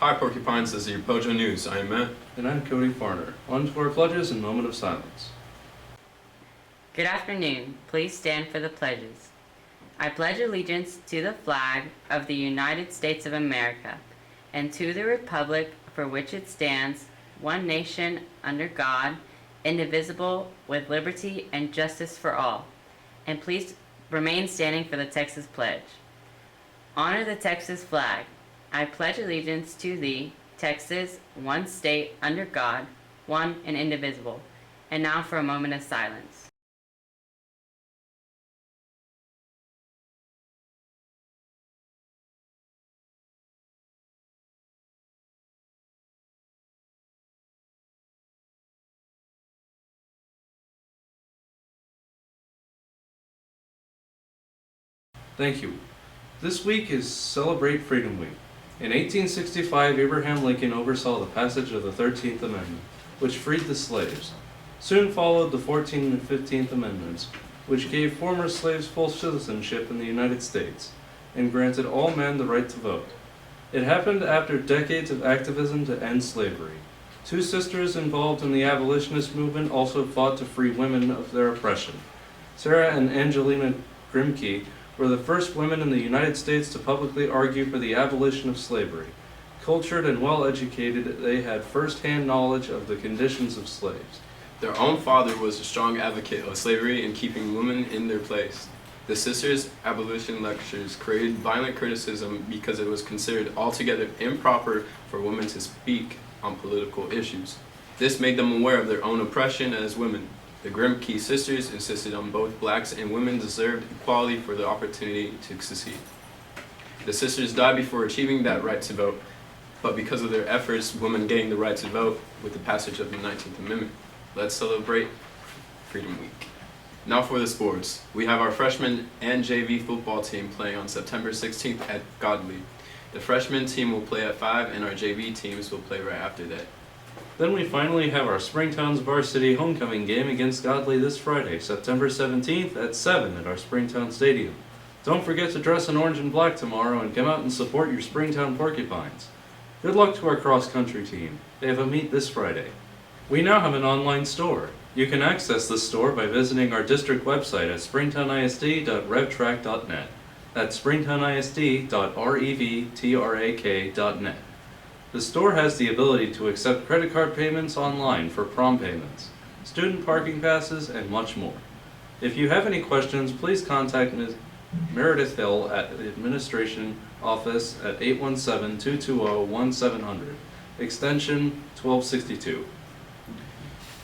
Hi Porcupines, this is your Pojo News. I am Matt. And I'm Cody Farner. On to our pledges and moment of silence. Good afternoon. Please stand for the pledges. I pledge allegiance to the flag of the United States of America and to the republic for which it stands, one nation, under God, indivisible, with liberty and justice for all. And please remain standing for the Texas Pledge. Honor the Texas flag. I pledge allegiance to thee, Texas, one state, under God, one and indivisible. And now for a moment of silence. Thank you. This week is Celebrate Freedom Week. In 1865, Abraham Lincoln oversaw the passage of the 13th Amendment, which freed the slaves. Soon followed the 14th and 15th Amendments, which gave former slaves full citizenship in the United States and granted all men the right to vote. It happened after decades of activism to end slavery. Two sisters involved in the abolitionist movement also fought to free women of their oppression. Sarah and Angelina Grimke were the first women in the United States to publicly argue for the abolition of slavery. Cultured and well-educated, they had first-hand knowledge of the conditions of slaves. Their own father was a strong advocate of slavery and keeping women in their place. The sisters' abolition lectures created violent criticism because it was considered altogether improper for women to speak on political issues. This made them aware of their own oppression as women. The Grimke sisters insisted on both blacks and women deserved equality for the opportunity to succeed. The sisters died before achieving that right to vote, but because of their efforts, women gained the right to vote with the passage of the 19th Amendment. Let's celebrate Freedom Week. Now for the sports. We have our freshman and JV football team playing on September 16th at Godley. The freshman team will play at 5 and our JV teams will play right after that. Then we finally have our Springtown's varsity homecoming game against Godley this Friday, September 17th at 7 at our Springtown Stadium. Don't forget to dress in orange and black tomorrow and come out and support your Springtown Porcupines. Good luck to our cross-country team. They have a meet this Friday. We now have an online store. You can access the store by visiting our district website at springtownisd.revtrack.net. That's springtownisd.revtrak.net. The store has the ability to accept credit card payments online for prom payments, student parking passes, and much more. If you have any questions, please contact Ms. Meredith Hill at the Administration Office at 817-220-1700, extension 1262.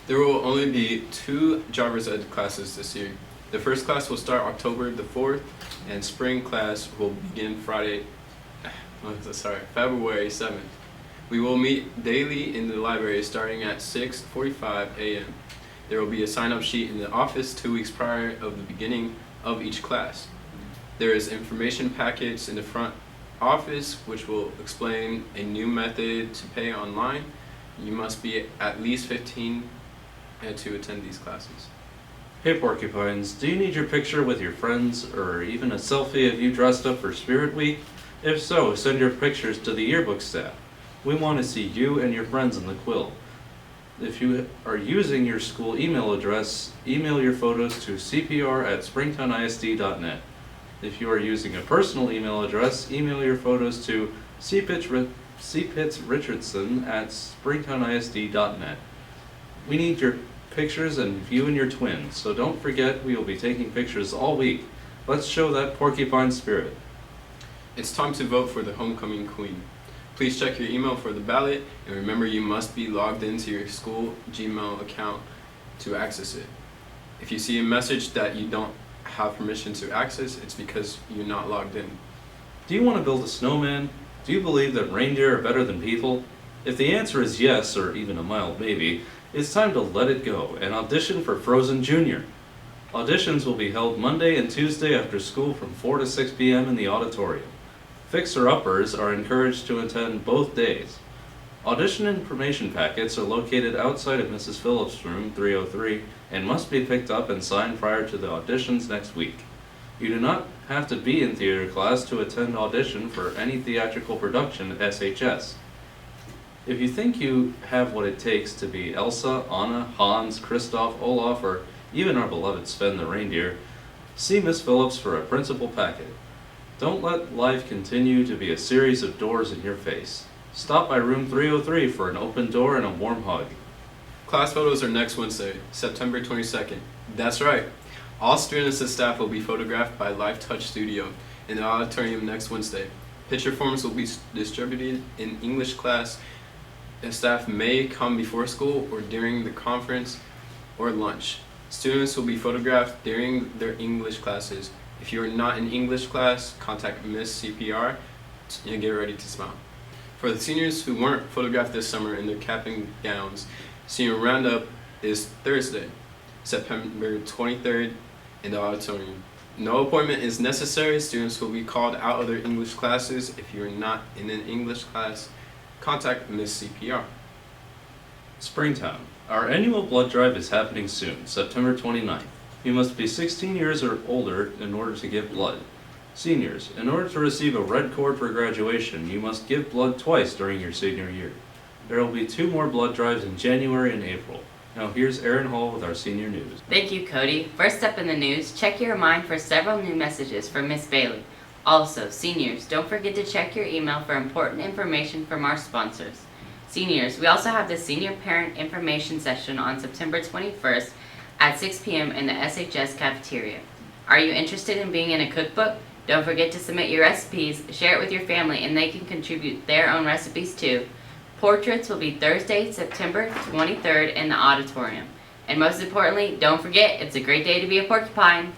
There will only be 2 driver's ed classes this year. The first class will start October the 4th, and spring class will begin February 7th. We will meet daily in the library starting at 6:45 a.m. There will be a sign-up sheet in the office 2 weeks prior of the beginning of each class. There is information packets in the front office which will explain a new method to pay online. You must be at least 15 to attend these classes. Hey Porcupines, do you need your picture with your friends or even a selfie of you dressed up for Spirit Week? If so, send your pictures to the yearbook staff. We want to see you and your friends in the quill. If you are using your school email address, email your photos to cpr@springtownisd.net. If you are using a personal email address, email your photos to cpitsrichardson@springtownisd.net. We need your pictures and you and your twins, so don't forget we will be taking pictures all week. Let's show that porcupine spirit. It's time to vote for the homecoming queen. Please check your email for the ballot, and remember you must be logged into your school Gmail account to access it. If you see a message that you don't have permission to access, it's because you're not logged in. Do you want to build a snowman? Do you believe that reindeer are better than people? If the answer is yes, or even a mild maybe, it's time to let it go and audition for Frozen Junior. Auditions will be held Monday and Tuesday after school from 4 to 6 p.m. in the auditorium. Fixer-uppers are encouraged to attend both days. Audition information packets are located outside of Mrs. Phillips' room 303 and must be picked up and signed prior to the auditions next week. You do not have to be in theater class to attend audition for any theatrical production at SHS. If you think you have what it takes to be Elsa, Anna, Hans, Kristoff, Olaf, or even our beloved Sven the reindeer, see Miss Phillips for a principal packet. Don't let life continue to be a series of doors in your face. Stop by room 303 for an open door and a warm hug. Class photos are next Wednesday, September 22nd. That's right. All students and staff will be photographed by Live Touch Studio in the auditorium next Wednesday. Picture forms will be distributed in English class, and staff may come before school or during the conference or lunch. Students will be photographed during their English classes. If you are not in English class, contact Miss CPR and get ready to smile. For the seniors who weren't photographed this summer in their cap and gowns, senior roundup is Thursday, September 23rd in the auditorium. No appointment is necessary. Students will be called out of their English classes. If you are not in an English class, contact Miss CPR. Springtown. Our annual blood drive is happening soon, September 29th. You must be 16 years or older in order to give blood. Seniors, in order to receive a red cord for graduation, you must give blood twice during your senior year. There will be 2 more blood drives in January and April. Now here's Erin Hall with our senior news. Thank you, Cody. First up in the news, check your mind for several new messages from Miss Bailey. Also, seniors, don't forget to check your email for important information from our sponsors. Seniors, we also have the Senior Parent Information Session on September 21st at 6 p.m. in the SHS cafeteria. Are you interested in being in a cookbook? Don't forget to submit your recipes, share it with your family, and they can contribute their own recipes too. Portraits will be Thursday, September 23rd in the auditorium. And most importantly, don't forget, it's a great day to be a porcupine.